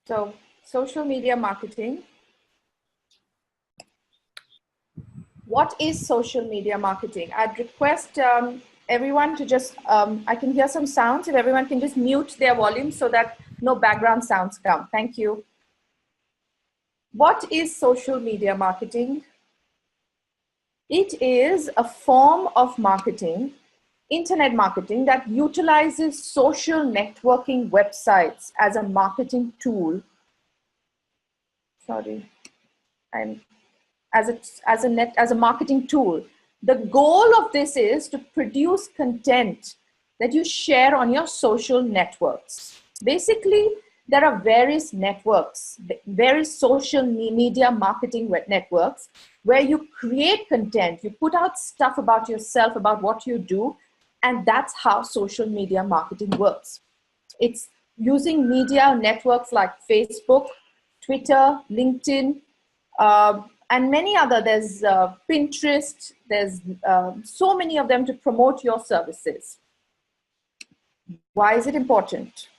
So social media marketing. What is social media marketing? I'd request everyone to just, I can hear some sounds. If everyone can just mute their volume so that no background sounds come. Thank you. What is social media marketing? It is a form of marketing, internet marketing, that utilizes social networking websites as a marketing tool. Sorry, as a marketing tool. The goal of this is to produce content that you share on your social networks. Basically, there are various networks, various social media marketing networks, where you create content, you put out stuff about yourself, about what you do, and that's how social media marketing works. It's using media networks like Facebook, Twitter, LinkedIn, and many other. There's Pinterest, there's so many of them to promote your services. Why is it important?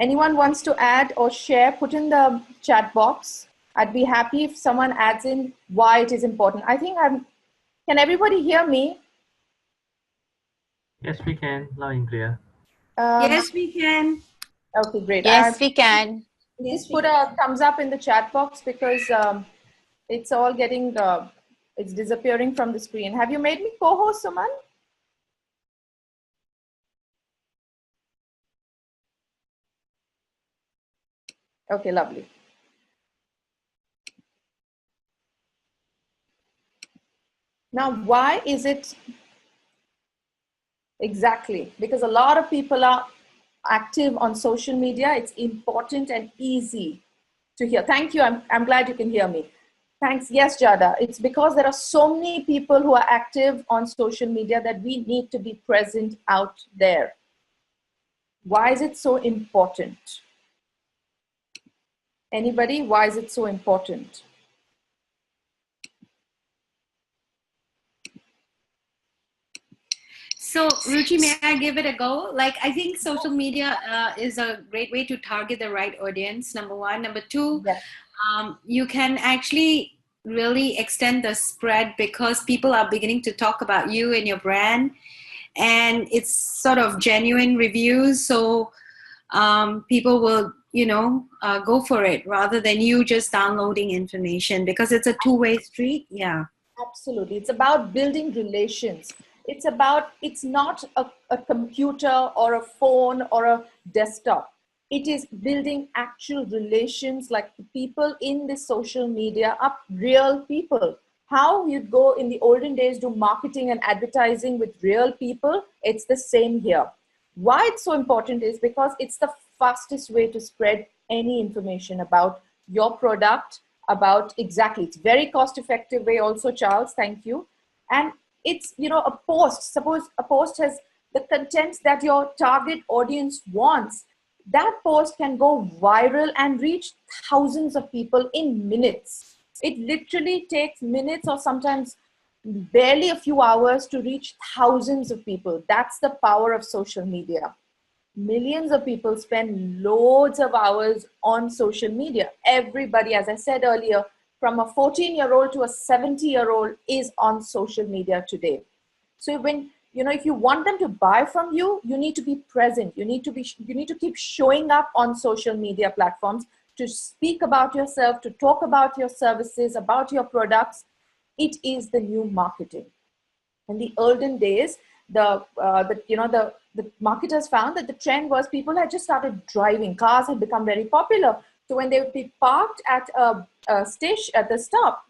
Anyone wants to add or share, put in the chat box. I'd be happy if someone adds in why it is important. I think can everybody hear me? Yes, we can, loud and clear. Yes, we can. Okay, great. Yes, we can. Just put a thumbs up in the chat box because it's all getting, it's disappearing from the screen. Have you made me co-host, Suman? Okay, lovely. Now, why is it exactly? Because a lot of people are active on social media. It's important and easy to hear. Thank you. I'm glad you can hear me. Thanks. Yes, Jada. It's because there are so many people who are active on social media that we need to be present out there. Why is it so important? Anybody? Why is it so important? So, Ruchi, may I give it a go? Like, I think social media is a great way to target the right audience, number one. Number two, Yes. You can actually really extend the spread because people are beginning to talk about you and your brand. And it's sort of genuine reviews. So people will, go for it rather than you just downloading information because it's a two-way street. Yeah. Absolutely. It's about building relations. It's not a computer or a phone or a desktop. It is building actual relations, like the people in the social media are real people. How you'd go in the olden days do marketing and advertising with real people, it's the same here. Why it's so important is because it's the fastest way to spread any information about your product, it's very cost effective way also, Charles, thank you. And it's, a post, suppose a post has the content that your target audience wants, that post can go viral and reach thousands of people in minutes. It literally takes minutes or sometimes barely a few hours to reach thousands of people. That's the power of social media. Millions of people spend loads of hours on social media. Everybody, as I said earlier, from a 14-year-old to a 70-year-old is on social media today. So when, if you want them to buy from you, you need to be present. You need to keep showing up on social media platforms to speak about yourself, to talk about your services, about your products. It is the new marketing. In the olden days, the marketers found that the trend was people had just started driving. Cars had become very popular. So when they would be parked at a station, at the stop,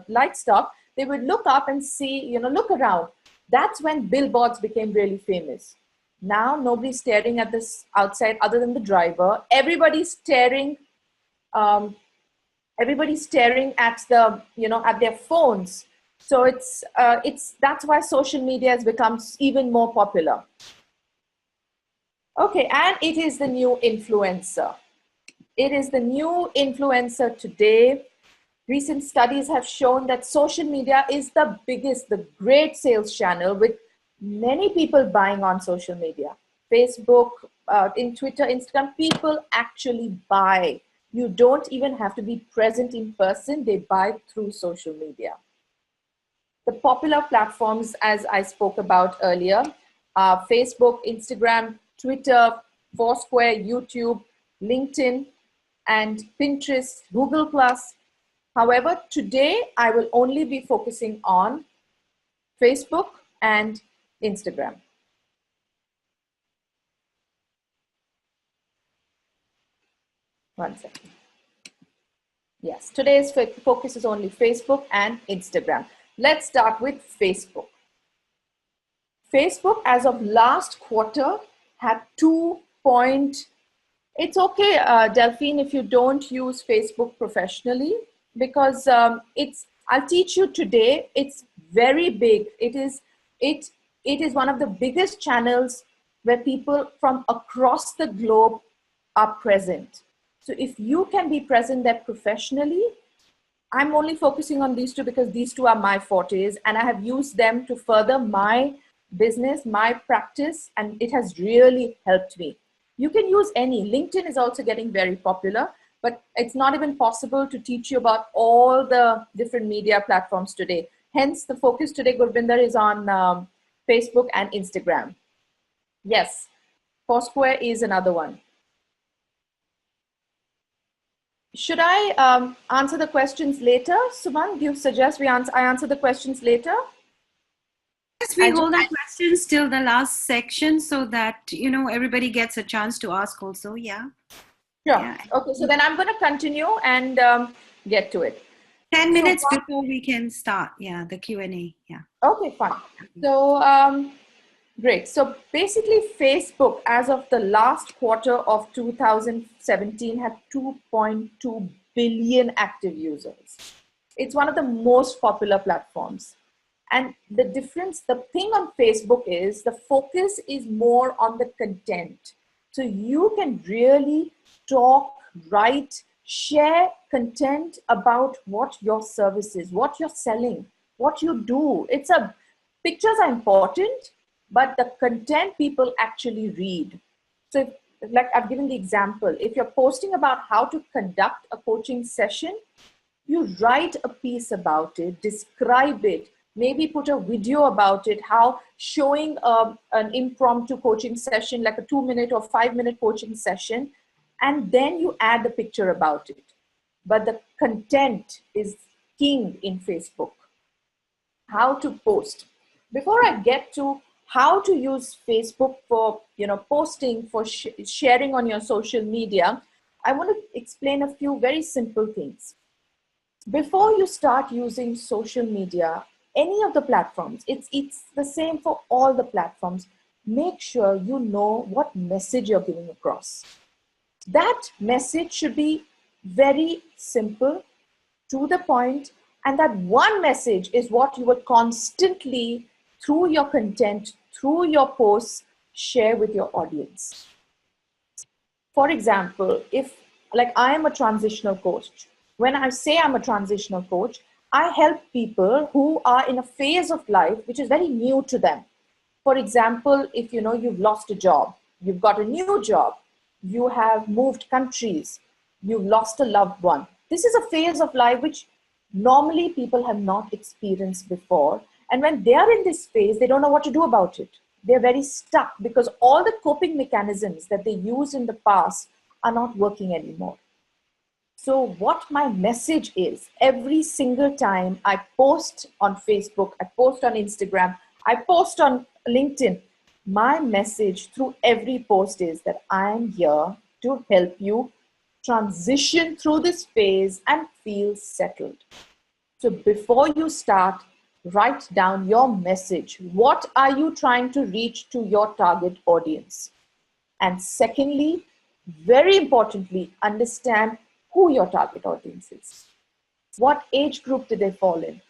light stop, they would look up and see, look around. That's when billboards became really famous. Now nobody's staring at this outside other than the driver. Everybody's staring at at their phones. So that's why social media has become even more popular. Okay, and it is the new influencer. It is the new influencer today. Recent studies have shown that social media is the great sales channel with many people buying on social media. Facebook, in Twitter, Instagram, people actually buy. You don't even have to be present in person. They buy through social media. The popular platforms, as I spoke about earlier, are Facebook, Instagram, Twitter, Foursquare, YouTube, LinkedIn, and Pinterest, Google+. However, today I will only be focusing on Facebook and Instagram. One second. Yes, today's focus is only Facebook and Instagram. Let's start with Facebook. Facebook, as of last quarter, had 2 it's okay, Delphine, if you don't use Facebook professionally, because I'll teach you today, it's very big. It is one of the biggest channels where people from across the globe are present. So if you can be present there professionally, I'm only focusing on these two because these two are my fortes, and I have used them to further my business, my practice, and it has really helped me. You can use any. LinkedIn is also getting very popular, but it's not even possible to teach you about all the different media platforms today. Hence, the focus today, Gurvinder, is on Facebook and Instagram. Yes, Foursquare is another one. Should I answer the questions later? Suman, do you suggest I answer the questions later? Yes, we hold our questions till the last section so that, everybody gets a chance to ask also. Yeah. Sure. Yeah. Okay, so then I'm going to continue and get to it. 10 minutes before we can start. Yeah, the Q&A. Yeah. Okay, fine. So, great. So basically, Facebook, as of the last quarter of 2017, had 2.2 billion active users. It's one of the most popular platforms. And the thing on Facebook is the focus is more on the content. So you can really talk, write, share content about what your service is, what you're selling, what you do. Pictures are important, but the content people actually read. So like I've given the example, if you're posting about how to conduct a coaching session, you write a piece about it, describe it, maybe put a video about it, how showing an impromptu coaching session, like a 2-minute or 5-minute coaching session, and then you add the picture about it. But the content is king in Facebook. How to post. Before I get to how to use Facebook for posting, for sharing on your social media, I want to explain a few very simple things. Before you start using social media, any of the platforms, it's the same for all the platforms. Make sure you know what message you're giving across. That message should be very simple, to the point, and that one message is what you will constantly, through your content, through your posts, share with your audience. For example, I am a transitional coach. When I say I'm a transitional coach, I help people who are in a phase of life which is very new to them. For example, if you've lost a job, you've got a new job, you have moved countries, you've lost a loved one. This is a phase of life which normally people have not experienced before. And when they are in this phase, they don't know what to do about it. They're very stuck because all the coping mechanisms that they used in the past are not working anymore. So what my message is, every single time I post on Facebook, I post on Instagram, I post on LinkedIn, my message through every post is that I'm here to help you transition through this phase and feel settled. So before you start, write down your message. What are you trying to reach to your target audience? And secondly, very importantly, understand who your target audience is. What age group do they fall in?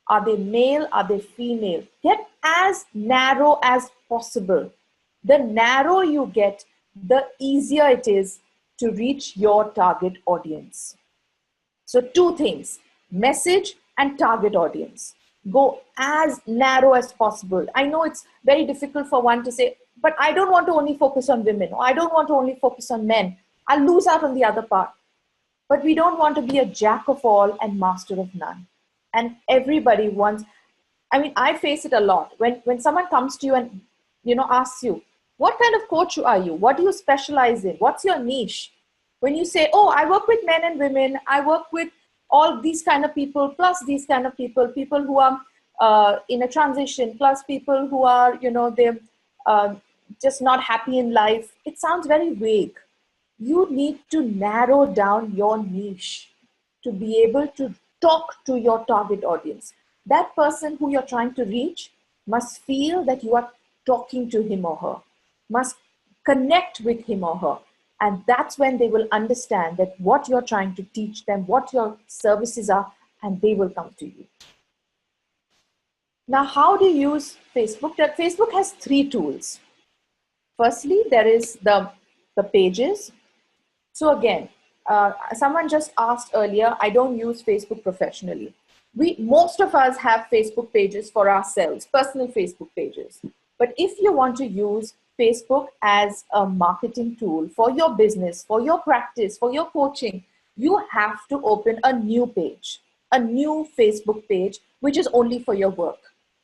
Are they male? Are they female? Get as narrow as possible. The narrower you get, the easier it is to reach your target audience. So 2 things, message and target audience. Go as narrow as possible. I know it's very difficult for one to say, but I don't want to only focus on women, or I don't want to only focus on men. I'll lose out on the other part. But we don't want to be a jack of all and master of none. And everybody wants, I mean, I face it a lot. When someone comes to you and, asks you, what kind of coach are you? What do you specialize in? What's your niche? When you say, oh, I work with men and women, I work with all these kind of people, plus these kind of people who are in a transition, plus people who are, they're just not happy in life. It sounds very vague. You need to narrow down your niche to be able to talk to your target audience. That person who you're trying to reach must feel that you are talking to him or her, must connect with him or her. And that's when they will understand that what you're trying to teach them, what your services are, and they will come to you. Now, how do you use Facebook? Facebook has 3 tools. Firstly, there is the pages. So again, someone just asked earlier, I don't use Facebook professionally. Most of us have Facebook pages for ourselves, personal Facebook pages. But if you want to use Facebook as a marketing tool for your business, for your practice, for your coaching, you have to open a new page, a new Facebook page, which is only for your work.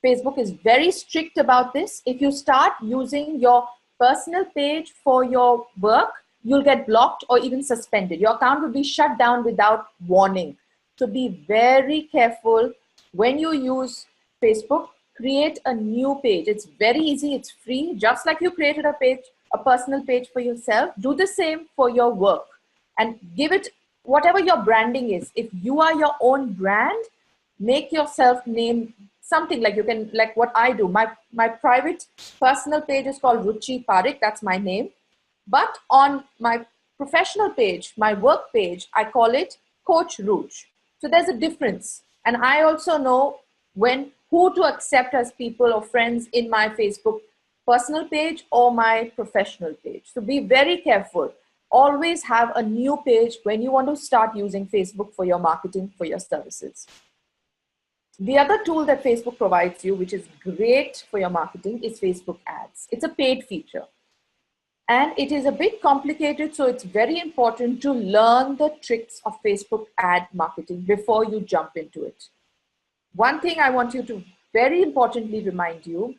Facebook is very strict about this. If you start using your personal page for your work, you'll get blocked or even suspended. Your account will be shut down without warning. So be very careful when you use Facebook. Create a new page. It's very easy. It's free. Just like you created a personal page for yourself, do the same for your work and give it whatever your branding is. If you are your own brand, make yourself name something like what I do. My private personal page is called Ruchi Parik. That's my name. But on my professional page, my work page, I call it Coach Rouge. So there's a difference. And I also know who to accept as people or friends in my Facebook personal page or my professional page. So be very careful. Always have a new page when you want to start using Facebook for your marketing, for your services. The other tool that Facebook provides you, which is great for your marketing, is Facebook ads. It's a paid feature. And it is a bit complicated, so it's very important to learn the tricks of Facebook ad marketing before you jump into it. One thing I want you to very importantly remind you,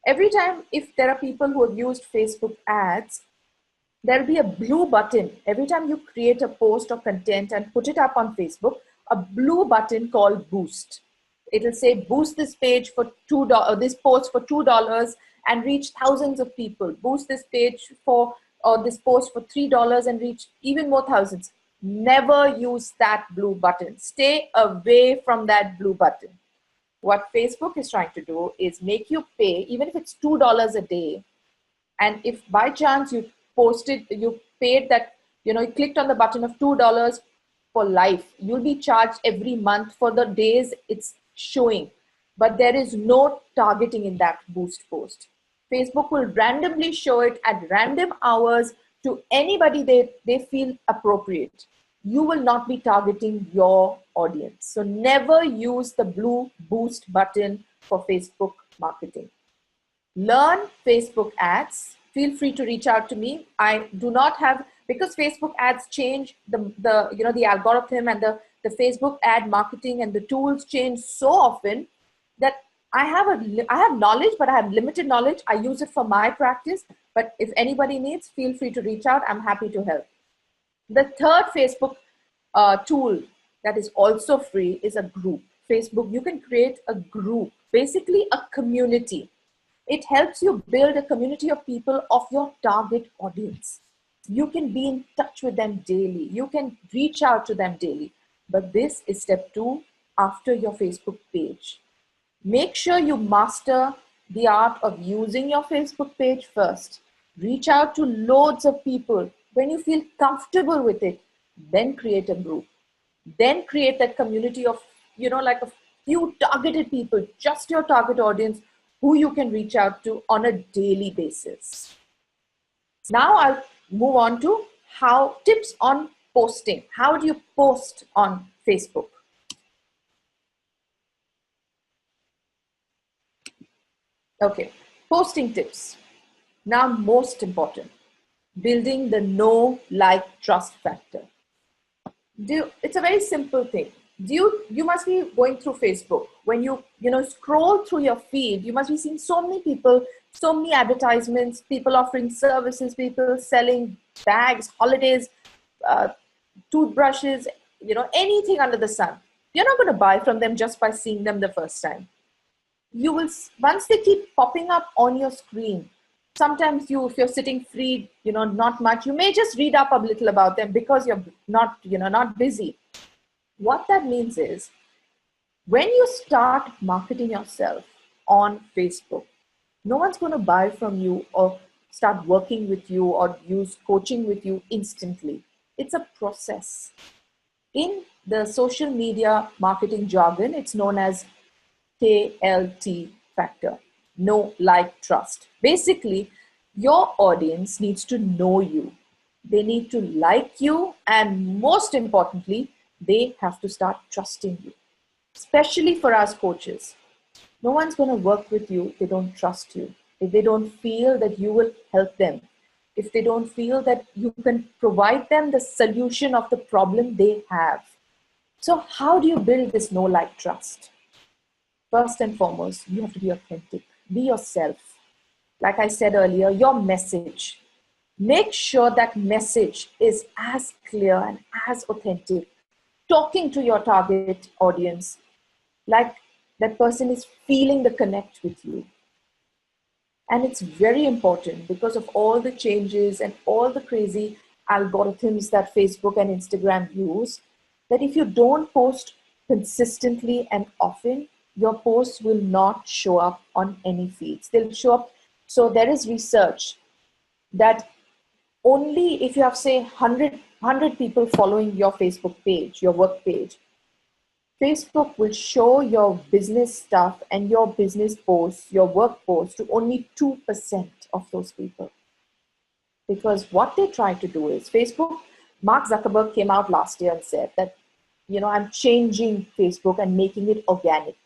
every time if there are people who have used Facebook ads, there'll be a blue button. Every time you create a post or content and put it up on Facebook, a blue button called boost. It'll say boost this page for $2, this post for $2 and reach thousands of people. Boost this page or this post for $3 and reach even more thousands. Never use that blue button. Stay away from that blue button. What Facebook is trying to do is make you pay, even if it's $2 a day. And if by chance you paid that, you clicked on the button of $2 for life, you'll be charged every month for the days it's showing. But there is no targeting in that boost post. Facebook will randomly show it at random hours to anybody they feel appropriate. You will not be targeting your audience. So never use the blue boost button for Facebook marketing. Learn Facebook ads. Feel free to reach out to me. I do not have, because Facebook ads change the algorithm and the Facebook ad marketing and the tools change so often that I have knowledge, but I have limited knowledge. I use it for my practice. But if anybody needs, feel free to reach out. I'm happy to help. The third Facebook tool that is also free is a group. Facebook, you can create a group, basically a community. It helps you build a community of people of your target audience. You can be in touch with them daily. You can reach out to them daily. But this is step 2 after your Facebook page. Make sure you master the art of using your Facebook page first. Reach out to loads of people. When you feel comfortable with it, then create a group. Then create that community of, like a few targeted people, just your target audience, who you can reach out to on a daily basis. Now I'll move on to tips on posting. How do you post on Facebook? Okay, posting tips. Now, most important, building the know, like, trust factor. It's a very simple thing. You must be going through Facebook. When you scroll through your feed, you must be seeing so many people, so many advertisements, people offering services, people selling bags, holidays, uh, toothbrushes, anything under the sun. You're not going to buy from them just by seeing them the first time. You will, once they keep popping up on your screen, sometimes if you're sitting free, not much, you may just read up a little about them because you're not busy. What that means is, when you start marketing yourself on Facebook, no one's going to buy from you or start working with you or use coaching with you instantly. It's a process. In the social media marketing jargon, it's known as KLT factor: know, like, trust. Basically, your audience needs to know you. They need to like you, and most importantly, they have to start trusting you. Especially for us coaches, no one's going to work with you if they don't trust you, if they don't feel that you will help them, if they don't feel that you can provide them the solution of the problem they have. So how do you build this know, like, trust? First and foremost, you have to be authentic. Be yourself. Like I said earlier, your message. Make sure that message is as clear and as authentic, talking to your target audience, like that person is feeling the connect with you. And it's very important because of all the changes and all the crazy algorithms that Facebook and Instagram use, that if you don't post consistently and often, your posts will not show up on any feeds. They'll show up. So there is research that only if you have, say, 100 people following your Facebook page, your work page, Facebook will show your business stuff and your business posts, your work posts, to only 2% of those people. Because what they try to do is, Facebook, Mark Zuckerberg came out last year and said that, I'm changing Facebook and making it organic.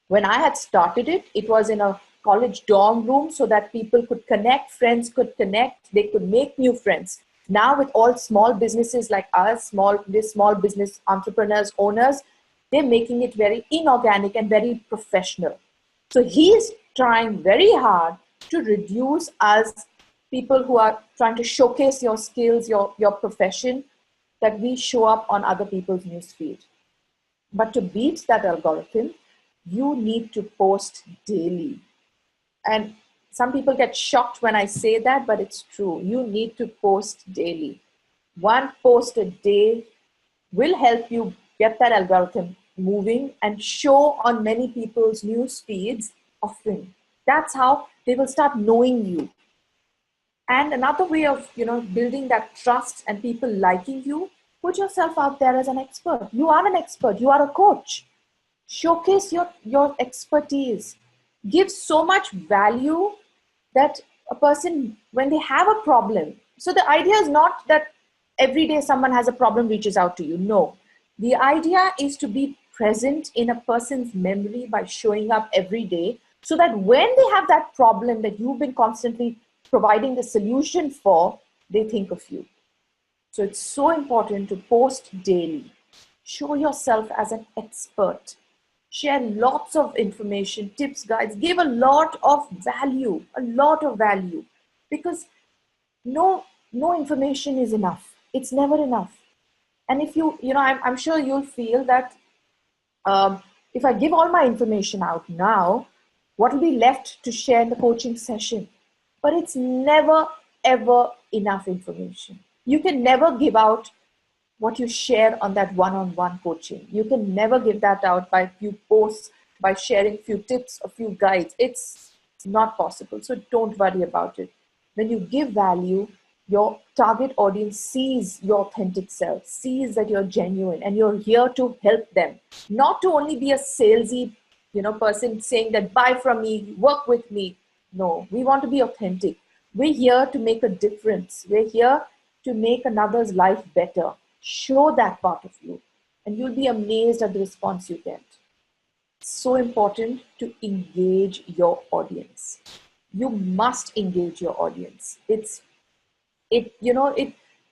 When I had started it, it was in a college dorm room so that people could connect, friends could connect, they could make new friends. Now with all small businesses like us, small business entrepreneurs, owners, they're making it very inorganic and very professional. So he's trying very hard to reduce us, people who are trying to showcase your skills, your profession, that we show up on other people's newsfeed. But to beat that algorithm, you need to post daily. And some people get shocked when I say that, but it's true. You need to post daily. One post a day will help you get that algorithm moving and show on many people's news feeds often. That's how they will start knowing you. And another way of building that trust and people liking you, put yourself out there as an expert. You are an expert. You are a coach. Showcase your expertise. Give so much value that a person, when they have a problem, so the idea is not that every day someone has a problem reaches out to you. No. The idea is to be present in a person's memory by showing up every day, so that when they have that problem that you've been constantly providing the solution for, they think of you. So it's so important to post daily. Show yourself as an expert. Share lots of information, tips, guides. Give a lot of value, because no information is enough. It's never enough. And if I'm sure you'll feel that if I give all my information out now, what will be left to share in the coaching session? But it's never, ever enough information. You can never give out what you share on that one-on-one coaching. You can never give that out by a few posts, by sharing a few tips, a few guides. It's not possible. So don't worry about it. When you give value, your target audience sees your authentic self, sees that you're genuine and you're here to help them. Not to only be a salesy, person saying that buy from me, work with me. No, we want to be authentic. We're here to make a difference. We're here to make another's life better. Show that part of you, and you'll be amazed at the response you get. It's so important to engage your audience. you must engage your audience.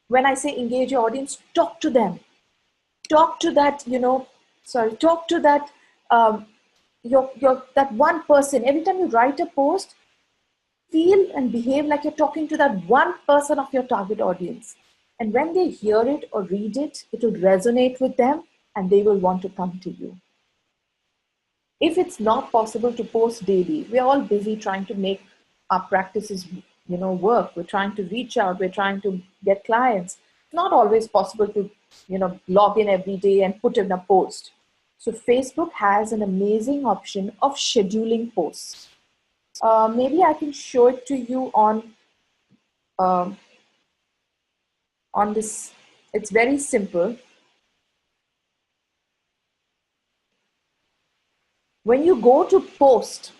When I say engage your audience, talk to them. Talk to that, talk to that, that one person. Every time you write a post, feel and behave like you're talking to that one person of your target audience. And when they hear it or read it, it will resonate with them and they will want to come to you. If it's not possible to post daily, we're all busy trying to make our practices, work. We're trying to reach out. We're trying to get clients. It's not always possible to, log in every day and put in a post. So Facebook has an amazing option of scheduling posts. Maybe I can show it to you on this. It's very simple. When you go to post,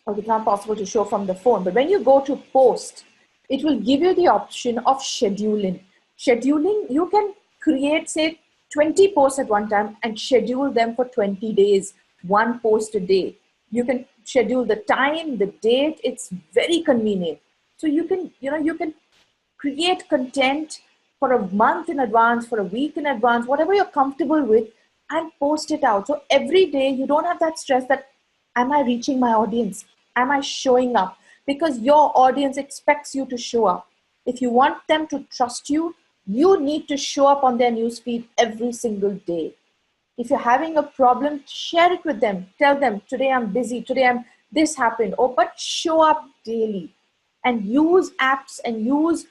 it's not possible to show from the phone, but when you go to post, it will give you the option of scheduling. Scheduling, you can create, say, 20 posts at one time and schedule them for 20 days, one post a day. You can schedule the time, the date. It's very convenient. So you can create content for a month in advance, for a week in advance, whatever you're comfortable with, and post it out. So every day you don't have that stress that, am I reaching my audience? Am I showing up? Because your audience expects you to show up. If you want them to trust you, you need to show up on their newsfeed every single day. If you're having a problem, share it with them. Tell them, today I'm busy, this happened. But show up daily and use apps and use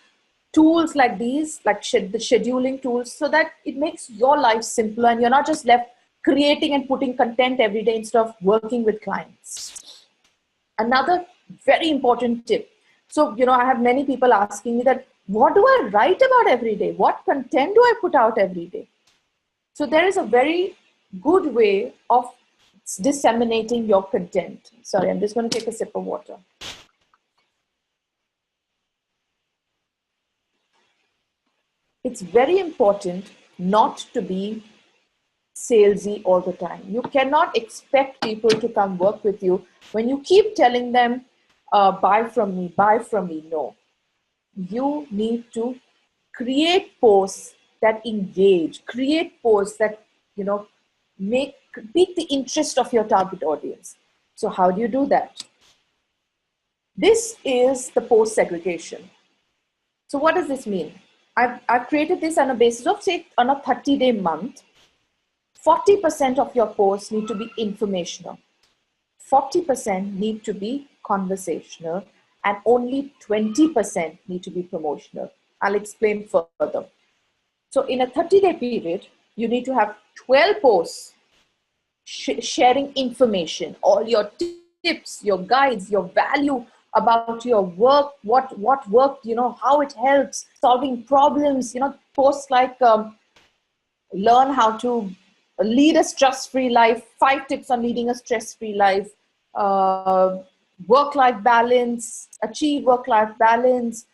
tools like these, like the scheduling tools, so that it makes your life simpler and you're not just left creating and putting content every day instead of working with clients. Another very important tip. So, I have many people asking me that, what do I write about every day? What content do I put out every day? So there is a very good way of disseminating your content. Sorry, I'm just going to take a sip of water. It's very important not to be salesy all the time. You cannot expect people to come work with you when you keep telling them, buy from me, buy from me. No. You need to create posts that engage, create posts that, pique the interest of your target audience. So how do you do that? This is the post segregation. So what does this mean? I've created this on a basis of, say, on a 30-day month, 40% of your posts need to be informational, 40% need to be conversational, and only 20% need to be promotional. I'll explain further. So in a 30-day period, you need to have 12 posts sharing information, all your tips, your guides, your value about your work, what worked, how it helps, solving problems, posts like learn how to lead a stress-free life, 5 tips on leading a stress-free life, work-life balance, achieve work-life balance,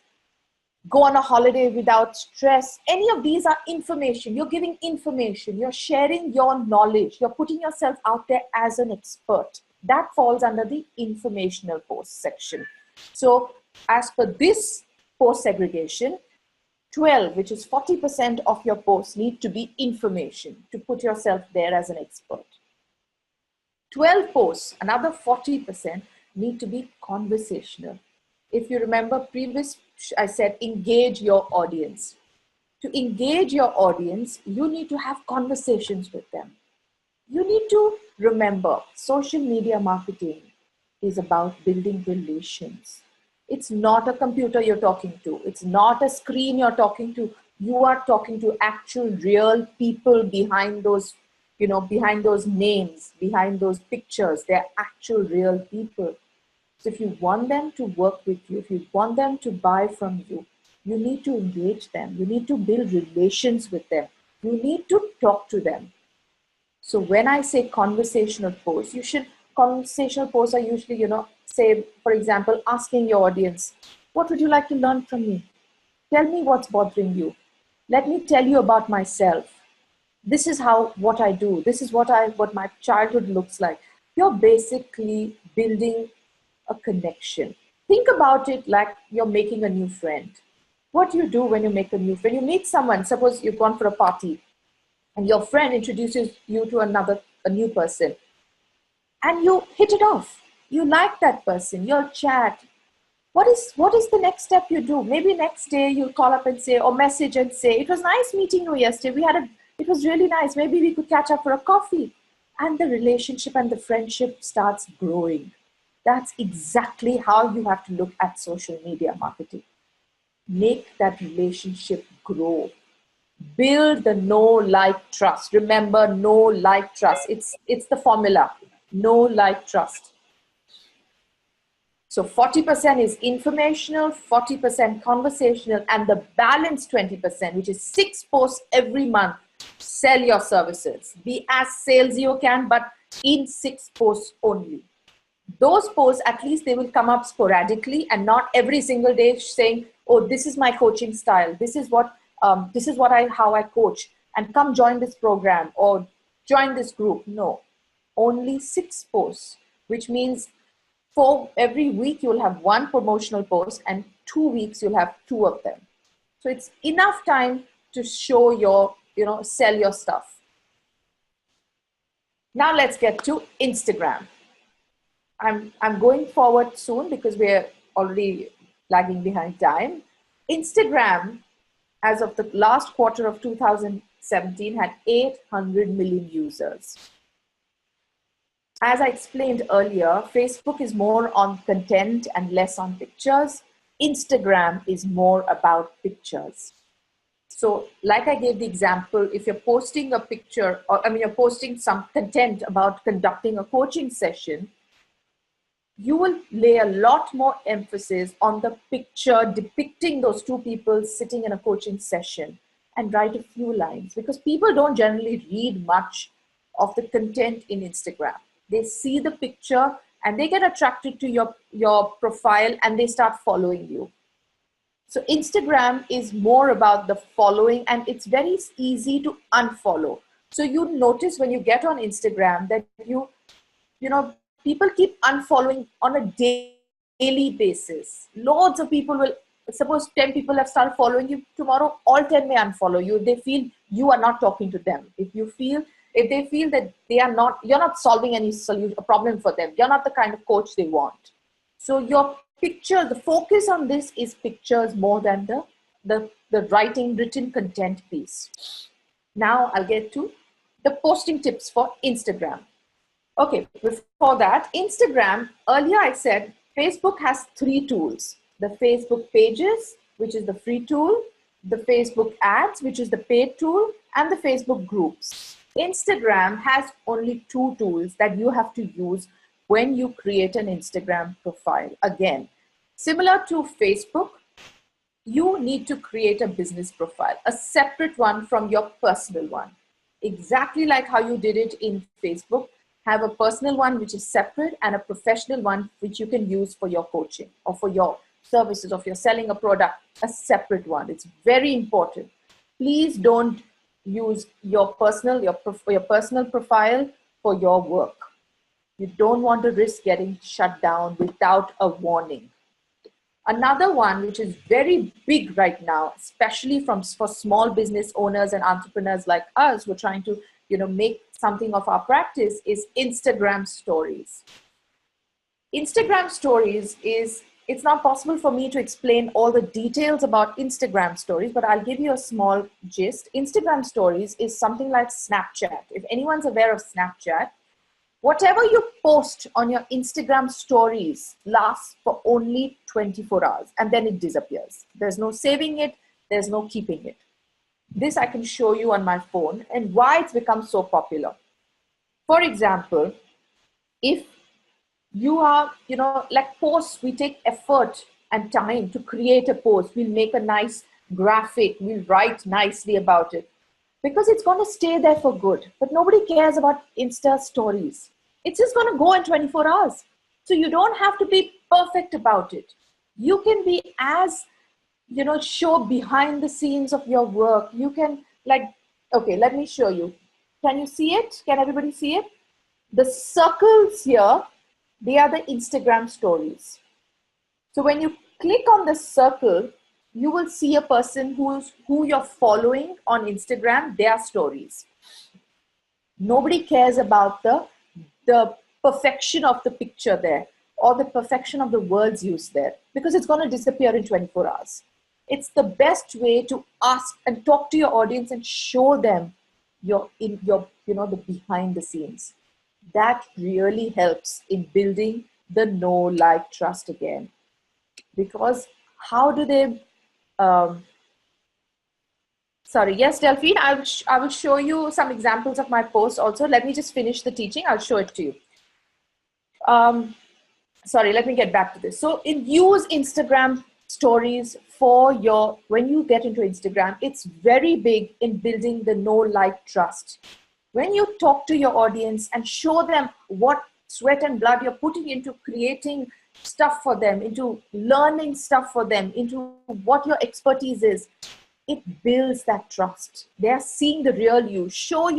go on a holiday without stress. Any of these are information. You're giving information. You're sharing your knowledge. You're putting yourself out there as an expert. That falls under the informational post section. So as per this post segregation, 12, which is 40% of your posts, need to be information to put yourself there as an expert. 12 posts, another 40%, need to be conversational. If you remember previous, I said engage your audience. To engage your audience, you need to have conversations with them. You need to remember, social media marketing is about building relations. It's not a computer you're talking to. It's not a screen you're talking to. You are talking to actual real people behind those, behind those names, behind those pictures. They're actual real people. So if you want them to work with you, if you want them to buy from you, you need to engage them. You need to build relations with them. You need to talk to them. So when I say conversational posts, conversational posts are usually, say, for example, asking your audience, what would you like to learn from me? Tell me what's bothering you. Let me tell you about myself. This is what I do. This is what my childhood looks like. You're basically building a connection. Think about it like you're making a new friend. What do you do when you make a new friend? You meet someone, suppose you've gone for a party, and your friend introduces you to a new person, and you hit it off. You like that person, you'll chat. What is the next step you do? Maybe next day you'll call up and say, or message and say, it was nice meeting you yesterday. It was really nice. Maybe we could catch up for a coffee. And the relationship and the friendship starts growing. That's exactly how you have to look at social media marketing. Make that relationship grow. Build the know, like, trust. Remember, know, like, trust. It's the formula. Know, like, trust. So 40% is informational, 40% conversational, and the balance 20%, which is 6 posts every month. Sell your services. Be as salesy you can, but in 6 posts only. Those posts, at least they will come up sporadically and not every single day saying, oh, this is my coaching style. This is how I coach, and come join this program or join this group. No, only 6 posts, which means for every week you'll have 1 promotional post, and 2 weeks you'll have 2 of them. So it's enough time to show your, sell your stuff. Now let's get to Instagram. I'm going forward soon because we're already lagging behind time. Instagram, as of the last quarter of 2017, had 800 million users. As I explained earlier, Facebook is more on content and less on pictures. Instagram is more about pictures. So like I gave the example, if you're posting a picture, you're posting some content about conducting a coaching session, you will lay a lot more emphasis on the picture depicting those 2 people sitting in a coaching session, and write a few lines, because people don't generally read much of the content in Instagram. They see the picture and they get attracted to your profile and they start following you. So Instagram is more about the following, and it's very easy to unfollow. So you notice when you get on Instagram that people keep unfollowing on a daily basis. Loads of people will, suppose 10 people have started following you tomorrow, all 10 may unfollow you. They feel you are not talking to them. If they feel that you're not solving any problem for them, you're not the kind of coach they want. So your picture, the focus on this is pictures more than the written content piece. Now I'll get to the posting tips for Instagram. Okay, before that, Instagram, earlier I said Facebook has 3 tools. The Facebook Pages, which is the free tool, the Facebook Ads, which is the paid tool, and the Facebook Groups. Instagram has only 2 tools that you have to use when you create an Instagram profile. Again, similar to Facebook, you need to create a business profile, a separate one from your personal one. Exactly like how you did it in Facebook. Have a personal one which is separate and a professional one which you can use for your coaching or for your services, or if you're selling a product, a separate one. It's very important. Please don't use your personal profile for your work. You don't want to risk getting shut down without a warning. Another one which is very big right now, especially for small business owners and entrepreneurs like us who are trying to make something of our practice, is Instagram stories. Instagram stories it's not possible for me to explain all the details about Instagram stories, but I'll give you a small gist. Instagram stories is something like Snapchat. If anyone's aware of Snapchat, whatever you post on your Instagram stories lasts for only 24 hours and then it disappears. There's no saving it, there's no keeping it. This I can show you on my phone and why it's become so popular. For example, if you are, like posts, we take effort and time to create a post. We'll make a nice graphic, we'll write nicely about it because it's going to stay there for good. But nobody cares about Insta stories. It's just going to go in 24 hours. So you don't have to be perfect about it. You can be as, show behind the scenes of your work. You can okay, let me show you. Can you see it? Can everybody see it? The circles here, they are the Instagram stories. So when you click on the circle, you will see a person who you're following on Instagram, their stories. Nobody cares about the perfection of the picture there or the perfection of the words used there, because it's going to disappear in 24 hours. It's the best way to ask and talk to your audience and show them the behind the scenes. That really helps in building the know, like, trust again. Because how do they sorry, yes, Delphine, I will show you some examples of my posts also. Let me just finish the teaching. I'll show it to you. Sorry, let me get back to this. So use Instagram stories for when you get into Instagram, it's very big in building the know, like, trust. When you talk to your audience and show them what sweat and blood you're putting into creating stuff for them, into learning stuff for them, into what your expertise is, it builds that trust. They're seeing the real you. Show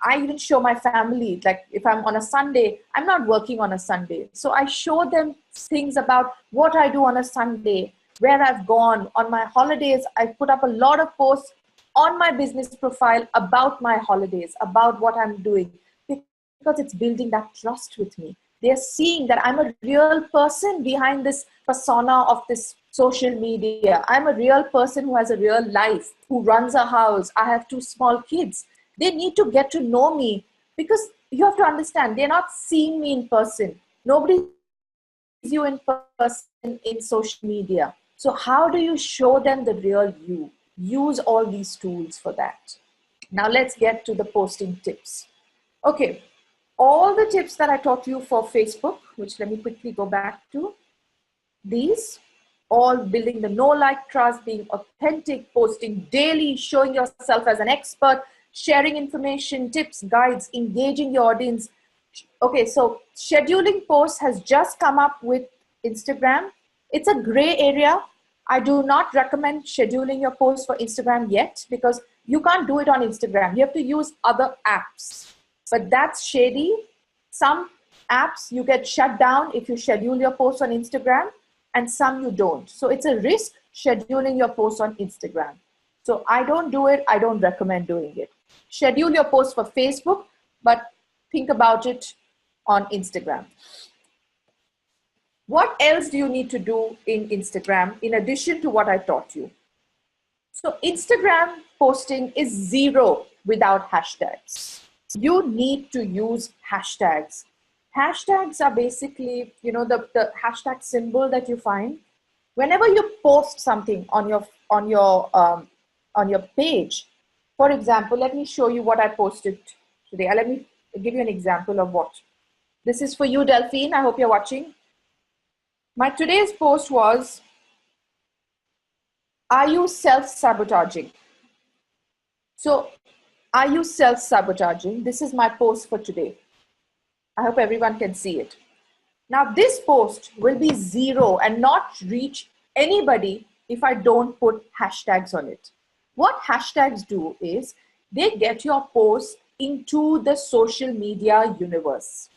I even show my family, like if I'm on a Sunday, I'm not working on a Sunday. So I show them things about what I do on a Sunday, where I've gone. On my holidays, I put up a lot of posts on my business profile about my holidays, about what I'm doing, because it's building that trust with me. They're seeing that I'm a real person behind this persona of this social media. I'm a real person who has a real life, who runs a house. I have 2 small kids. They need to get to know me, because you have to understand, they're not seeing me in person. Nobody sees you in person in social media. So how do you show them the real you? Use all these tools for that. Now let's get to the posting tips. Okay, all the tips that I taught you for Facebook, which let me quickly go back to, these all building the know, like, trust, being authentic, posting daily, showing yourself as an expert, sharing information, tips, guides, engaging your audience. Okay, so scheduling posts has just come up with Instagram. It's a gray area. I do not recommend scheduling your posts for Instagram yet, because you can't do it on Instagram. You have to use other apps. But that's shady. Some apps you get shut down if you schedule your posts on Instagram, and some you don't. So it's a risk scheduling your posts on Instagram. So I don't do it. I don't recommend doing it. Schedule your posts for Facebook, but think about it on Instagram. What else do you need to do in Instagram in addition to what I taught you? So Instagram posting is zero without hashtags. You need to use hashtags. Hashtags are basically, the hashtag symbol that you find. Whenever you post something on your page, for example, let me show you what I posted today. Let me give you an example of what. This is for you, Delphine. I hope you're watching. My today's post was, are you self-sabotaging? So, are you self-sabotaging? This is my post for today. I hope everyone can see it. Now, this post will be zero and not reach anybody if I don't put hashtags on it. What hashtags do is they get your post into the social media universe.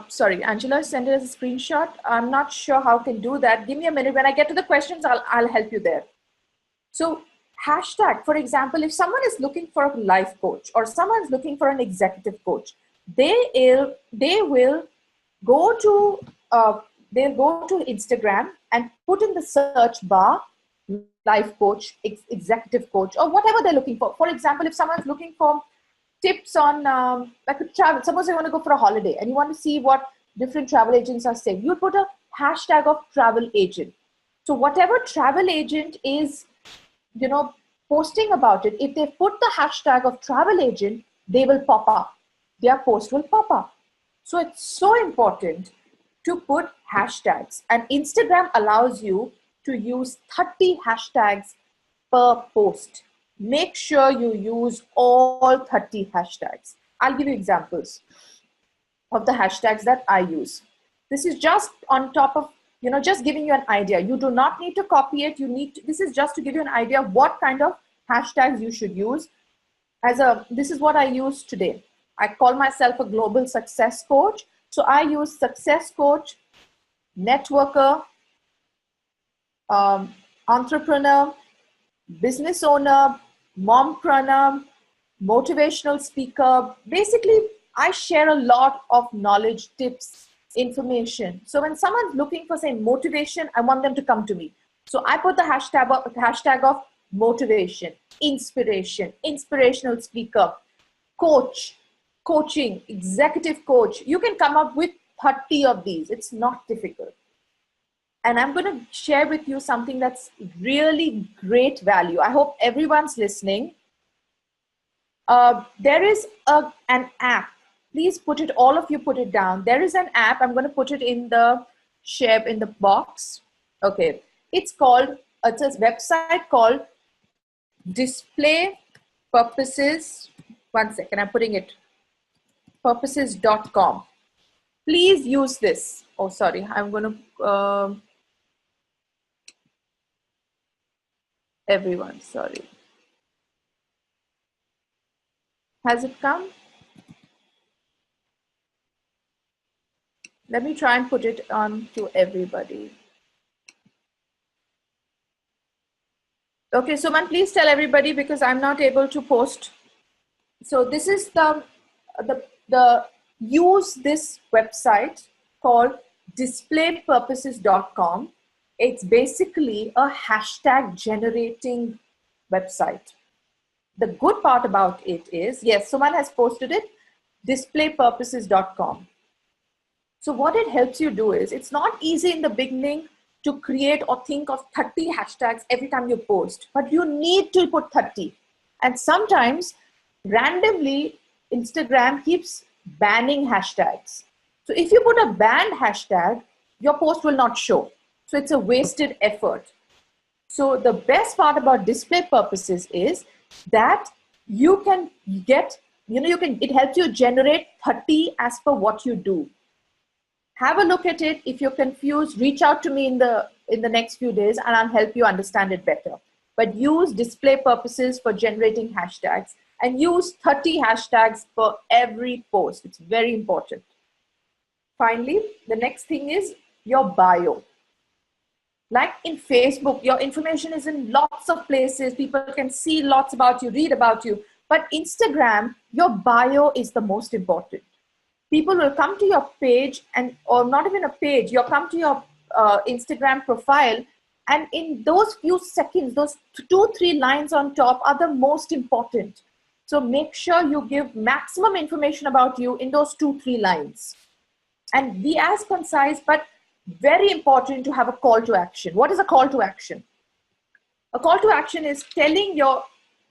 Sorry, Angela sent it as a screenshot. I'm not sure how I can do that. Give me a minute. When I get to the questions, I'll help you there. So hashtag, for example, if someone is looking for a life coach or someone's looking for an executive coach, they will go to Instagram and put in the search bar life coach, executive coach, or whatever they're looking for. For example, if someone's looking for tips on like travel, suppose they want to go for a holiday and you want to see what different travel agents are saying, you put a hashtag of travel agent. So whatever travel agent is, posting about it, if they put the hashtag of travel agent, they will pop up. Their post will pop up. So it's so important to put hashtags, and Instagram allows you to use 30 hashtags per post. Make sure you use all 30 hashtags. I'll give you examples of the hashtags that I use. This is just on top of, just giving you an idea. You do not need to copy it. This is just to give you an idea of what kind of hashtags you should use. This is what I use today. I call myself a global success coach. So I use success coach, networker, entrepreneur, business owner, mompreneur, motivational speaker. Basically, I share a lot of knowledge, tips, information. So when someone's looking for, say, motivation, I want them to come to me. So I put the hashtag of motivation, inspiration, inspirational speaker, coach, coaching, executive coach. You can come up with 30 of these. It's not difficult. And I'm going to share with you something that's really great value. I hope everyone's listening. There is an app. Please put it, all of you put it down. There is an app. I'm going to put it in the share in the box. Okay. It's a website called Display Purposes. One second, I'm putting it. Purposes.com. Please use this. Oh, sorry. I'm going to... everyone, sorry. Has it come? Let me try and put it on to everybody. Okay, Suman, please tell everybody because I'm not able to post. So this is use this website called displaypurposes.com. It's basically a hashtag generating website. The good part about it is, yes, someone has posted it, displaypurposes.com. So what it helps you do is, it's not easy in the beginning to create or think of 30 hashtags every time you post, but you need to put 30. And sometimes randomly Instagram keeps banning hashtags. So if you put a banned hashtag, your post will not show. So it's a wasted effort. So the best part about display purposes is that you can get, it helps you generate 30 as per what you do. Have a look at it. If you're confused, reach out to me in the next few days and I'll help you understand it better. But use display purposes for generating hashtags and use 30 hashtags for every post. It's very important. Finally, the next thing is your bio. Like in Facebook, your information is in lots of places. People can see lots about you, read about you. But Instagram, your bio is the most important. People will come to your page or not even a page, you'll come to your Instagram profile, and in those few seconds, those 2-3 lines on top are the most important. So make sure you give maximum information about you in those 2-3 lines. And be as concise, but very important to have a call to action. What is a call to action? A call to action is telling your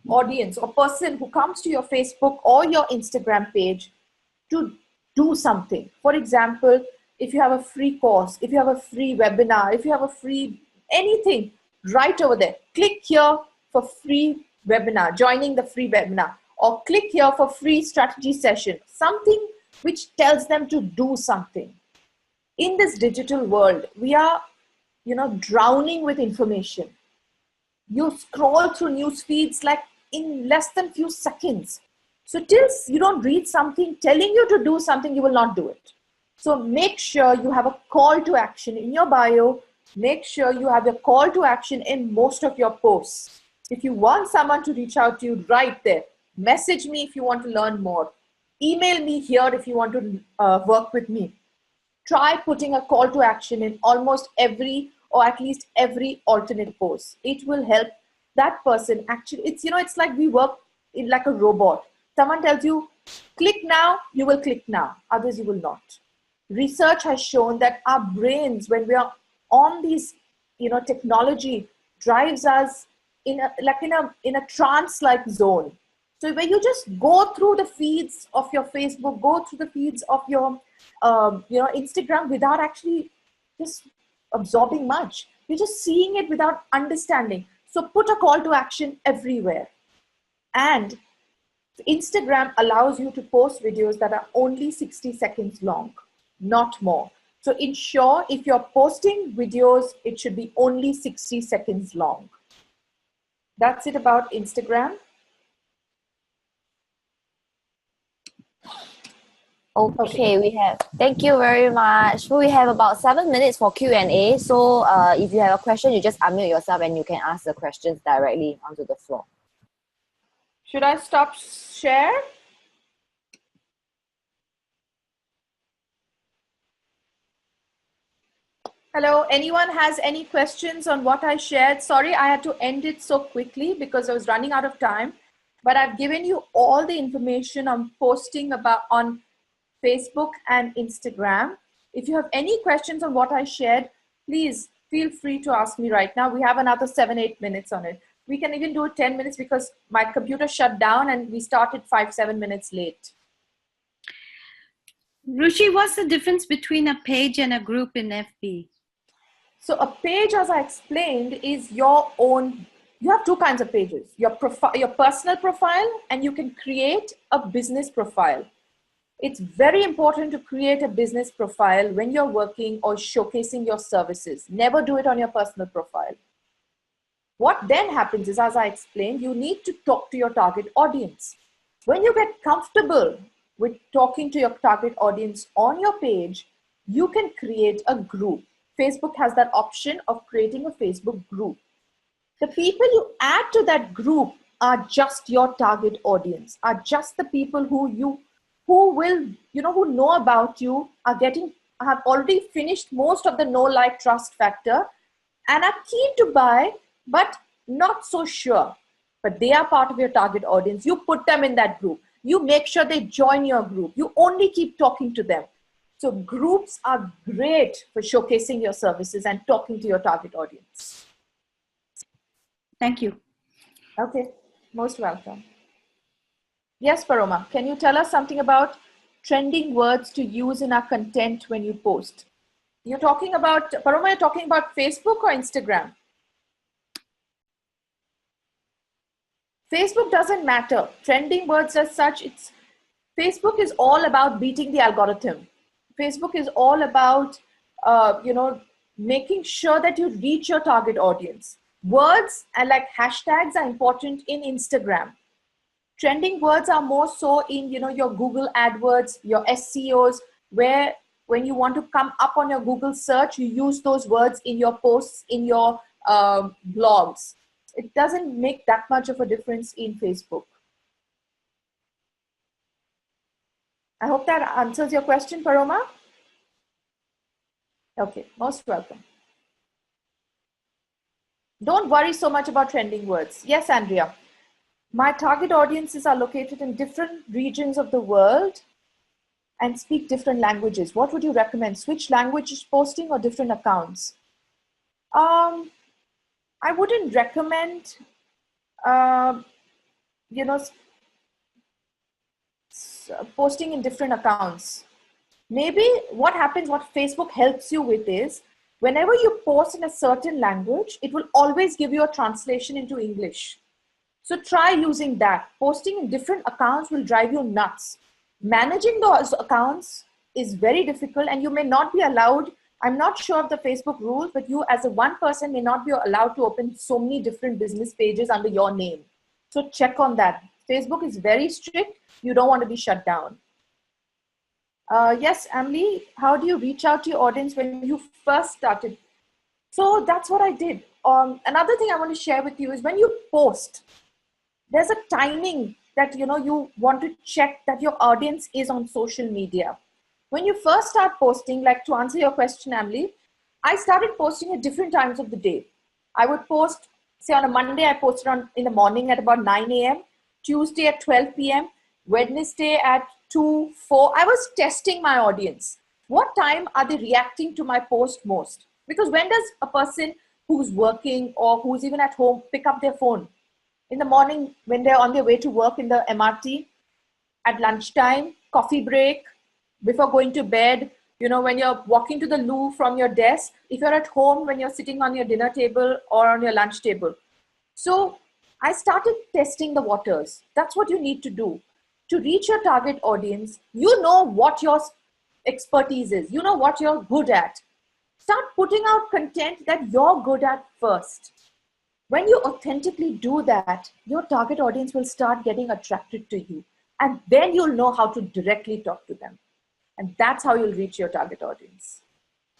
audience or person who comes to your Facebook or your Instagram page to do something. For example, if you have a free course, if you have a free webinar, if you have a free anything, right over there, click here for free webinar, joining the free webinar, or click here for free strategy session, something which tells them to do something. In this digital world, we are, drowning with information. You scroll through news feeds like in less than few seconds. So till you don't read something telling you to do something, you will not do it. So make sure you have a call to action in your bio. Make sure you have a call to action in most of your posts. If you want someone to reach out to you, right there. Message me if you want to learn more. Email me here if you want to work with me. Try putting a call to action in almost every or at least every alternate post. It will help that person. Actually, it's like we work in like a robot. Someone tells you, click now, you will click now. Others, you will not. Research has shown that our brains, when we are on these, technology, drives us in a trance-like zone. So where you just go through the feeds of your Facebook, go through the feeds of your, Instagram without actually just absorbing much. You're just seeing it without understanding. So put a call to action everywhere. And Instagram allows you to post videos that are only 60 seconds long, not more. So ensure if you're posting videos, it should be only 60 seconds long. That's it about Instagram. Okay, thank you very much. So we have about 7 minutes for Q&A. So if you have a question, you just unmute yourself and you can ask the questions directly onto the floor. Should I stop share? Hello, anyone has any questions on what I shared? Sorry, I had to end it so quickly because I was running out of time, but I've given you all the information I'm posting about on Facebook and Instagram. If you have any questions on what I shared, please feel free to ask me right now. We have another 7-8 minutes on it. We can even do 10 minutes because my computer shut down and we started 5-7 minutes late. Ruchi, what's the difference between a page and a group in FB? So a page, as I explained, is your own. You have two kinds of pages, your personal profile, and you can create a business profile. It's very important to create a business profile when you're working or showcasing your services. Never do it on your personal profile. What then happens is, as I explained, you need to talk to your target audience. When you get comfortable with talking to your target audience on your page, you can create a group. Facebook has that option of creating a Facebook group. The people you add to that group are just your target audience, are just the people who know about you, have already finished most of the know, like, trust factor and are keen to buy, but not so sure. But they are part of your target audience. You put them in that group. You make sure they join your group. You only keep talking to them. So groups are great for showcasing your services and talking to your target audience. Thank you. Okay, most welcome. Yes, Paroma, can you tell us something about trending words to use in our content when you post? You're talking about, Paroma, you're talking about Facebook or Instagram? Facebook doesn't matter. Trending words as such, Facebook is all about beating the algorithm. Facebook is all about, making sure that you reach your target audience. Words and like hashtags are important in Instagram. Trending words are more so in, your Google AdWords, your SEOs, where when you want to come up on your Google search, you use those words in your posts, in your blogs. It doesn't make that much of a difference in Facebook. I hope that answers your question, Paroma. Okay, most welcome. Don't worry so much about trending words. Yes, Andrea. My target audiences are located in different regions of the world and speak different languages. What would you recommend? Switch languages posting or different accounts? I wouldn't recommend, posting in different accounts. Maybe what happens, what Facebook helps you with is, whenever you post in a certain language, it will always give you a translation into English. So try using that. Posting in different accounts will drive you nuts. Managing those accounts is very difficult and you may not be allowed. I'm not sure of the Facebook rules, but you as a one person may not be allowed to open so many different business pages under your name. So check on that. Facebook is very strict. You don't want to be shut down. Yes, Emily, how do you reach out to your audience when you first started? So that's what I did. Another thing I want to share with you is when you post, there's a timing that you want to check that your audience is on social media. When you first start posting, like to answer your question, Emily, I started posting at different times of the day. I would post, say on a Monday, I posted in the morning at about 9 a.m., Tuesday at 12 p.m., Wednesday at 2, 4. I was testing my audience. What time are they reacting to my post most? Because when does a person who's working or who's even at home pick up their phone? In the morning, when they're on their way to work in the MRT, at lunchtime, coffee break, before going to bed, when you're walking to the loo from your desk, if you're at home, when you're sitting on your dinner table or on your lunch table. So I started testing the waters. That's what you need to do. To reach your target audience, you know what your expertise is. You know what you're good at. Start putting out content that you're good at first. When you authentically do that, your target audience will start getting attracted to you. And then you'll know how to directly talk to them. And that's how you'll reach your target audience.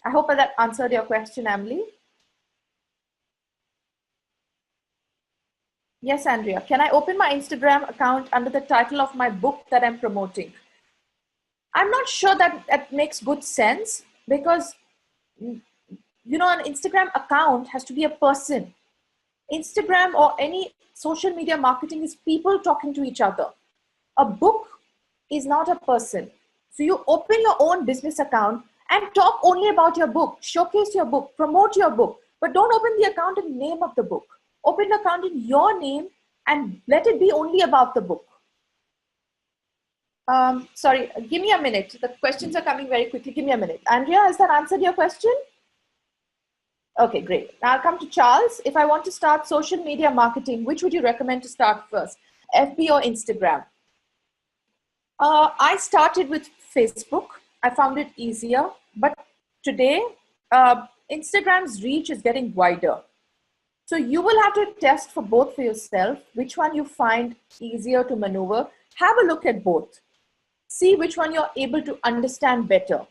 I hope that answered your question, Emily. Yes, Andrea. Can I open my Instagram account under the title of my book that I'm promoting? I'm not sure that makes good sense, because, you know, an Instagram account has to be a person. Instagram or any social media marketing is people talking to each other. A book is not a person. So you open your own business account and talk only about your book, showcase your book, promote your book, but don't open the account in the name of the book. Open the account in your name and let it be only about the book. Sorry, give me a minute. The questions are coming very quickly. Give me a minute. Andrea, has that answered your question? Okay, great. Now I'll come to Charles. If I want to start social media marketing, which would you recommend to start first, FB or Instagram? I started with Facebook. I found it easier, but today Instagram's reach is getting wider. So you will have to test for both for yourself, which one you find easier to maneuver. Have a look at both. See which one you're able to understand better.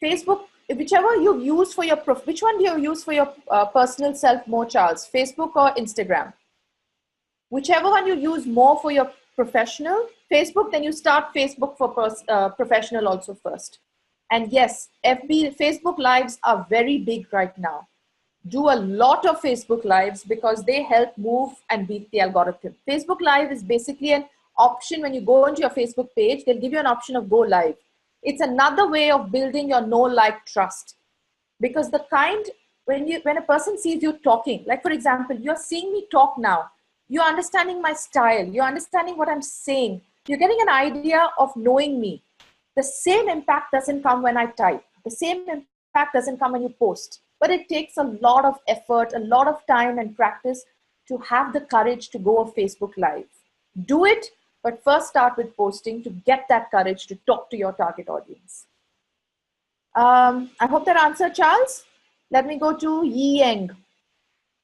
Facebook, whichever you use for your, which one do you use for your personal self more, Charles? Facebook or Instagram? Whichever one you use more for your professional, Facebook, then you start Facebook for professional also first. And yes, Facebook Lives are very big right now. Do a lot of Facebook Lives because they help move and beat the algorithm. Facebook Live is basically an option. When you go into your Facebook page, they'll give you an option of go live. It's another way of building your know, like, trust. Because the kind, when a person sees you talking, like for example, you're seeing me talk now, you're understanding my style, you're understanding what I'm saying, you're getting an idea of knowing me. The same impact doesn't come when I type. The same impact doesn't come when you post. But it takes a lot of effort, a lot of time and practice to have the courage to go a Facebook Live. Do it, but first start with posting to get that courage to talk to your target audience. I hope that answered, Charles. Let me go to Yi Yang.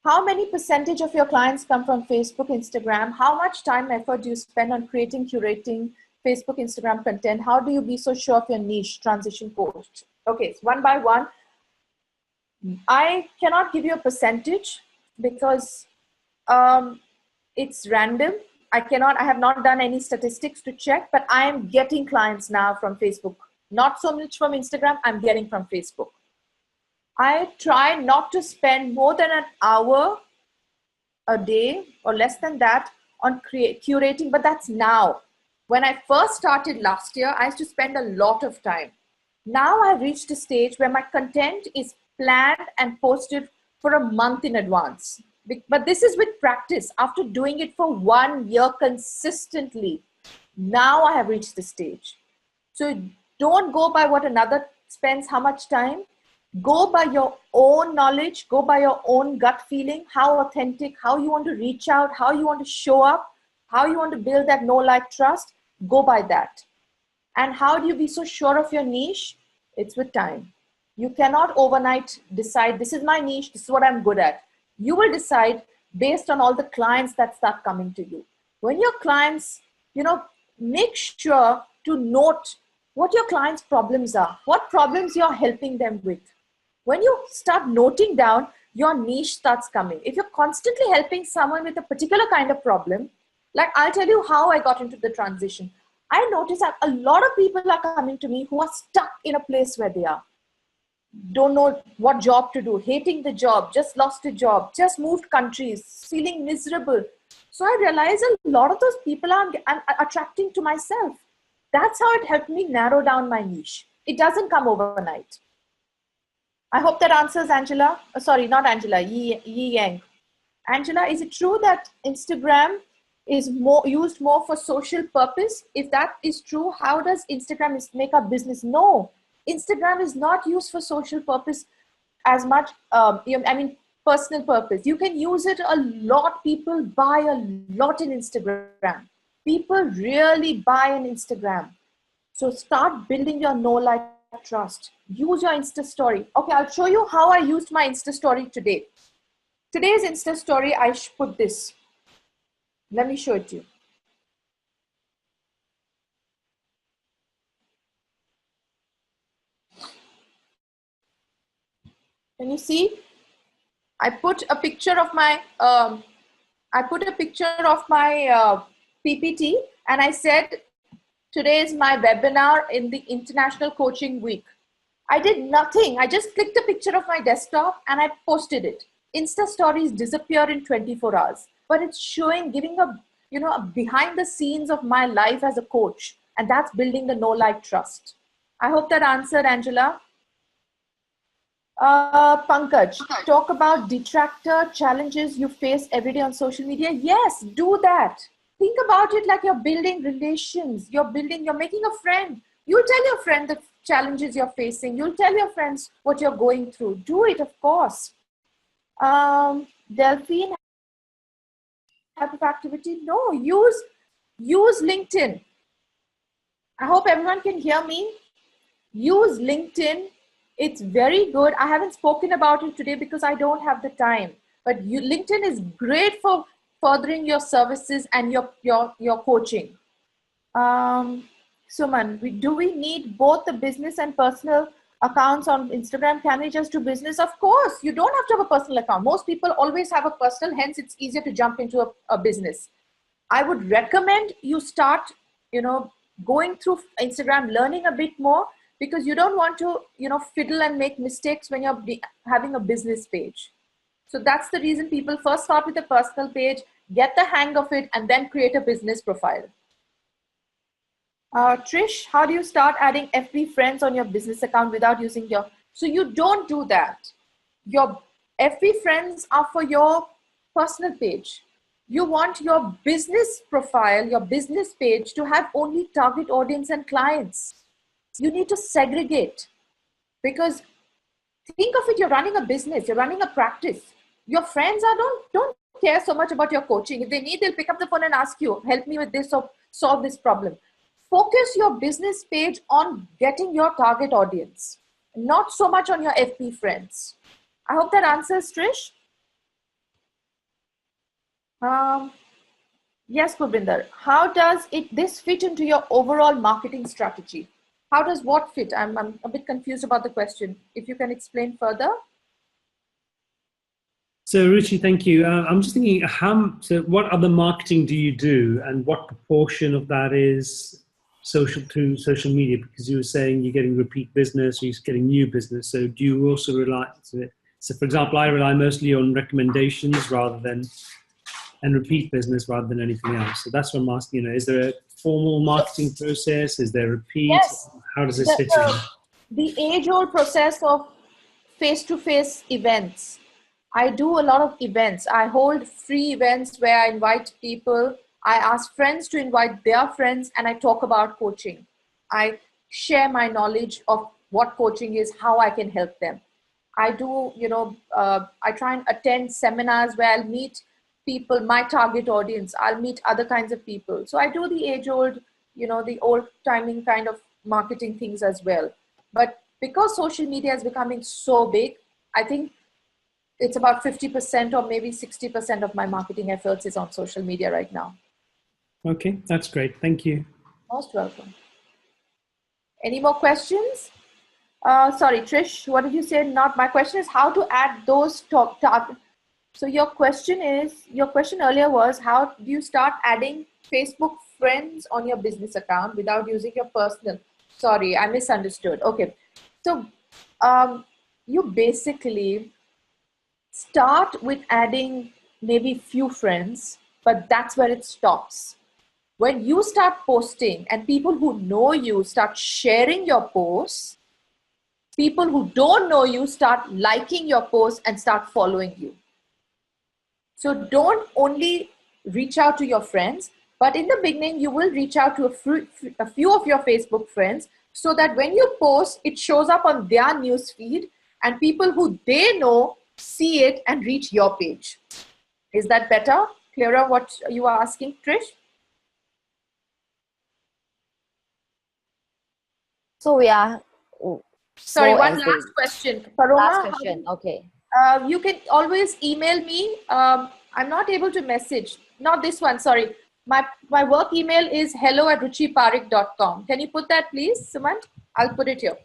How many percentage of your clients come from Facebook, Instagram? How much time and effort do you spend on creating, curating Facebook, Instagram content? How do you be so sure of your niche transition post? Okay, so one by one. I cannot give you a percentage because it's random. I have not done any statistics to check, but I am getting clients now from Facebook. Not so much from Instagram, I'm getting from Facebook. I try not to spend more than an hour a day or less than that on curating, but that's now. When I first started last year, I used to spend a lot of time. Now I've reached a stage where my content is planned and posted for a month in advance. But this is with practice. After doing it for 1 year consistently, now I have reached the stage. So don't go by what another spends, how much time. Go by your own knowledge, go by your own gut feeling, how authentic, how you want to reach out, how you want to show up, how you want to build that know, like, trust. Go by that. And how do you be so sure of your niche? It's with time. You cannot overnight decide, this is my niche, this is what I'm good at. You will decide based on all the clients that start coming to you. When your clients, make sure to note what your clients' problems are, what problems you're helping them with. When you start noting down, your niche starts coming. If you're constantly helping someone with a particular kind of problem, like I'll tell you how I got into the transition. I noticed that a lot of people are coming to me who are stuck in a place where they are. Don't know what job to do, hating the job, just lost a job, just moved countries, feeling miserable. So I realized a lot of those people I'm attracting to myself. That's how it helped me narrow down my niche. It doesn't come overnight. I hope that answers Angela. Sorry, not Angela, Yi Yang. Angela, is it true that Instagram is used more for social purpose? If that is true, how does Instagram make up business? No, Instagram is not used for social purpose as much, personal purpose. You can use it a lot. People buy a lot in Instagram. People really buy on Instagram. So start building your know, like, trust. Use your Insta story. Okay, I'll show you how I used my Insta story today. Today's Insta story, I put this. Let me show it to you. Can you see? I put a picture of my PPT, and I said, today is my webinar in the International Coaching Week. I did nothing. I just clicked a picture of my desktop and I posted it. Insta stories disappear in 24 hours, but it's showing, giving a behind the scenes of my life as a coach, and that's building the know, like, trust. I hope that answered, Angela. Pankaj, talk about detractor challenges you face every day on social media. Yes, do that. Think about it like you're building relations. You're making a friend. You'll tell your friend the challenges you're facing. You'll tell your friends what you're going through. Do it, of course. Delphine, type of activity? No, use LinkedIn. I hope everyone can hear me. Use LinkedIn. It's very good. I haven't spoken about it today because I don't have the time. But LinkedIn is great for furthering your services and your coaching. Suman, do we need both the business and personal accounts on Instagram? Can we just do business? Of course, you don't have to have a personal account. Most people always have a personal, hence it's easier to jump into a business. I would recommend you start, going through Instagram, learning a bit more, because you don't want to, fiddle and make mistakes when you're having a business page. So that's the reason people first start with a personal page, get the hang of it, and then create a business profile. Trish, how do you start adding FB friends on your business account without using your... So you don't do that. Your FB friends are for your personal page. You want your business profile, your business page, to have only target audience and clients. You need to segregate, because think of it, you're running a business, you're running a practice. Your friends don't care so much about your coaching. If they need, they'll pick up the phone and ask you, help me with this or solve this problem. Focus your business page on getting your target audience, not so much on your FB friends. I hope that answers, Trish. Yes, Kubinder. How does this fit into your overall marketing strategy? How does what fit? I'm a bit confused about the question. If you can explain further. So, Ruchi, thank you. I'm just thinking, so what other marketing do you do, and what proportion of that is social media? Because you were saying you're getting repeat business, or you're getting new business. So do you also rely, so for example, I rely mostly on recommendations and repeat business rather than anything else. So that's what I'm asking, is there a formal marketing process? Is there repeat? Yes. How does this fit in? The age-old process of face-to-face events. I do a lot of events. I hold free events where I invite people. I ask friends to invite their friends, and I talk about coaching. I share my knowledge of what coaching is, how I can help them. I do, I try and attend seminars where I'll meet people, my target audience. I'll meet other kinds of people. So I do the age-old, the old-timing kind of marketing things as well. But because social media is becoming so big, I think it's about 50% or maybe 60% of my marketing efforts is on social media right now. Okay, that's great. Thank you. Most welcome. Any more questions? Sorry, Trish, what did you say? My question is how to add those target. So your question earlier was, how do you start adding Facebook friends on your business account without using your personal? Sorry, I misunderstood. Okay. So you basically start with adding maybe few friends, but that's where it stops. When you start posting and people who know you start sharing your posts, people who don't know you start liking your posts and start following you. So don't only reach out to your friends, but in the beginning, you will reach out to a few of your Facebook friends so that when you post, it shows up on their news feed and people who they know see it and reach your page. Is that better? Clearer what you are asking, Trish? So we are... Sorry, one last question. Paroma, last question, okay. You can always email me. I'm not able to message. Not this one, sorry. My work email is hello@ruchiparik.com. Can you put that, please, Sumant? I'll put it here.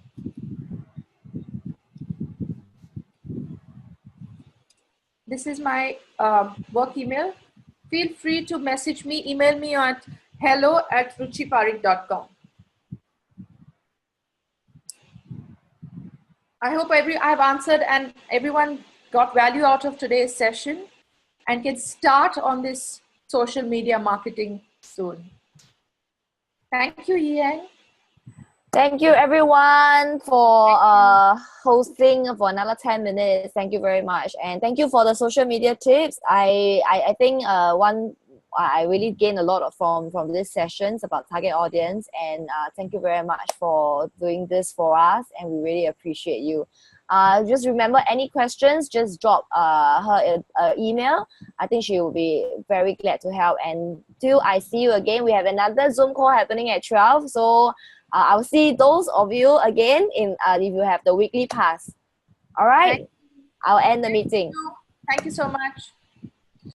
This is my work email. Feel free to message me, email me at hello@ruchiparik.com. I hope I've answered and everyone got value out of today's session and can start on this social media marketing soon. Thank you, Yang. Thank you everyone for hosting for another 10 minutes. Thank you very much. And thank you for the social media tips. I think I really gained a lot from these sessions about target audience, and thank you very much for doing this for us, and we really appreciate you. Just remember, any questions, just drop her an email. I think she will be very glad to help. And till I see you again, we have another Zoom call happening at 12. So I'll see those of you again in if you have the weekly pass. All right, I'll end the meeting. Thank you so much.